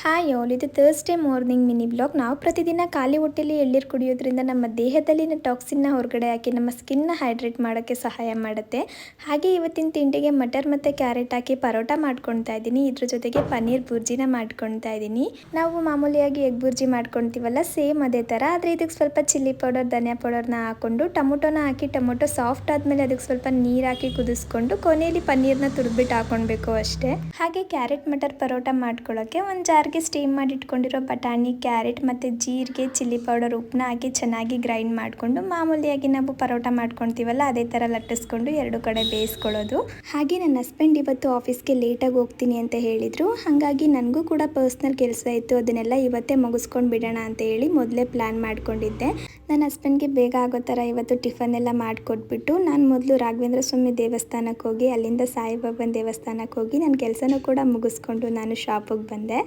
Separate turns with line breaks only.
Hi all, ಇದು Thursday morning mini blog. ನಾವು ಪ್ರತಿದಿನ ಖಾಲಿ ಹೊಟ್ಟೆಲಿ ಎಳ್ನೀರು ಕುಡಿಯೋದ್ರಿಂದ ನಮ್ಮ ದೇಹದಲ್ಲಿನ ಟಾಕ್ಸಿನ್ನ ಹೊರಗಡೆ ಹಾಕಿ ನಮ್ಮ ಸ್ಕಿನ್ನ ಹೈಡ್ರೇಟ್ ಮಾಡೋಕ್ಕೆ ಸಹಾಯ ಮಾಡುತ್ತೆ. ಹಾಗೆ ಇವತ್ತಿನ ತಿಂಡಿಗೆ ಮಟರ್ ಮತ್ತು ಕ್ಯಾರೆಟ್ ಹಾಕಿ ಪರೋಟ ಮಾಡ್ಕೊಳ್ತಾ ಇದ್ದೀನಿ. ಇದ್ರ ಜೊತೆಗೆ ಪನ್ನೀರ್ ಬುರ್ಜಿನ ಮಾಡ್ಕೊಳ್ತಾ ಇದ್ದೀನಿ. ನಾವು ಮಾಮೂಲಿಯಾಗಿ ಎಗ್ ಬುರ್ಜಿ ಮಾಡ್ಕೊಳ್ತೀವಲ್ಲ, ಸೇಮ್ ಅದೇ ಥರ. ಆದರೆ ಇದಕ್ಕೆ ಸ್ವಲ್ಪ ಚಿಲ್ಲಿ ಪೌಡರ್, ಧನಿಯಾ ಪೌಡರ್ನ ಹಾಕ್ಕೊಂಡು ಟೊಮೊಟೊನ ಹಾಕಿ, ಟೊಮೊಟೊ ಸಾಫ್ಟ್ ಆದಮೇಲೆ ಅದಕ್ಕೆ ಸ್ವಲ್ಪ ನೀರು ಹಾಕಿ ಕುದಿಸ್ಕೊಂಡು ಕೊನೆಯಲ್ಲಿ ಪನ್ನೀರ್ನ ತುರಿದ್ಬಿಟ್ಟು ಹಾಕೊಳ್ಬೇಕು ಅಷ್ಟೇ. ಹಾಗೆ ಕ್ಯಾರೆಟ್ ಮಟರ್ ಪರೋಟ ಮಾಡ್ಕೊಳ್ಳೋಕ್ಕೆ ಒಂದು ಜಾರ್ಗೆ ಸ್ಟೀಮ್ ಮಾಡಿ ಇಟ್ಕೊಂಡಿರೋ ಬಟಾಣಿ, ಕ್ಯಾರೆಟ್ ಮತ್ತು ಜೀರಿಗೆ, ಚಿಲ್ಲಿ ಪೌಡರ್, ಉಪ್ಪನ್ನ ಹಾಕಿ ಚೆನ್ನಾಗಿ ಗ್ರೈಂಡ್ ಮಾಡಿಕೊಂಡು ಮಾಮೂಲಿಯಾಗಿ ನಾವು ಪರೋಟ ಮಾಡ್ಕೊಳ್ತೀವಲ್ಲ ಅದೇ ಥರ ಲಟ್ಟಿಸ್ಕೊಂಡು ಎರಡು ಕಡೆ ಬೇಯಿಸ್ಕೊಳ್ಳೋದು. ಹಾಗೆ ನನ್ನ ಹಸ್ಬೆಂಡ್ ಇವತ್ತು ಆಫೀಸ್ಗೆ ಲೇಟಾಗಿ ಹೋಗ್ತೀನಿ ಅಂತ ಹೇಳಿದರು. ಹಾಗಾಗಿ ನನಗೂ ಕೂಡ ಪರ್ಸ್ನಲ್ ಕೆಲಸ ಇತ್ತು, ಅದನ್ನೆಲ್ಲ ಇವತ್ತೇ ಮುಗಿಸ್ಕೊಂಡು ಬಿಡೋಣ ಅಂತ ಹೇಳಿ ಮೊದಲೇ ಪ್ಲ್ಯಾನ್ ಮಾಡ್ಕೊಂಡಿದ್ದೆ. ನನ್ನ ಹಸ್ಬೆಂಡ್ಗೆ ಬೇಗ ಆಗೋ ಥರ ಇವತ್ತು ಟಿಫನ್ ಎಲ್ಲ ಮಾಡಿಕೊಟ್ಬಿಟ್ಟು ನಾನು ಮೊದಲು ರಾಘವೇಂದ್ರ ಸ್ವಾಮಿ ದೇವಸ್ಥಾನಕ್ಕೆ ಹೋಗಿ, ಅಲ್ಲಿಂದ ಸಾಯಿಬಾಬನ ದೇವಸ್ಥಾನಕ್ಕೆ ಹೋಗಿ ನನ್ನ ಕೆಲಸನೂ ಕೂಡ ಮುಗಿಸ್ಕೊಂಡು ನಾನು ಶಾಪಿಗೆ ಬಂದೆ.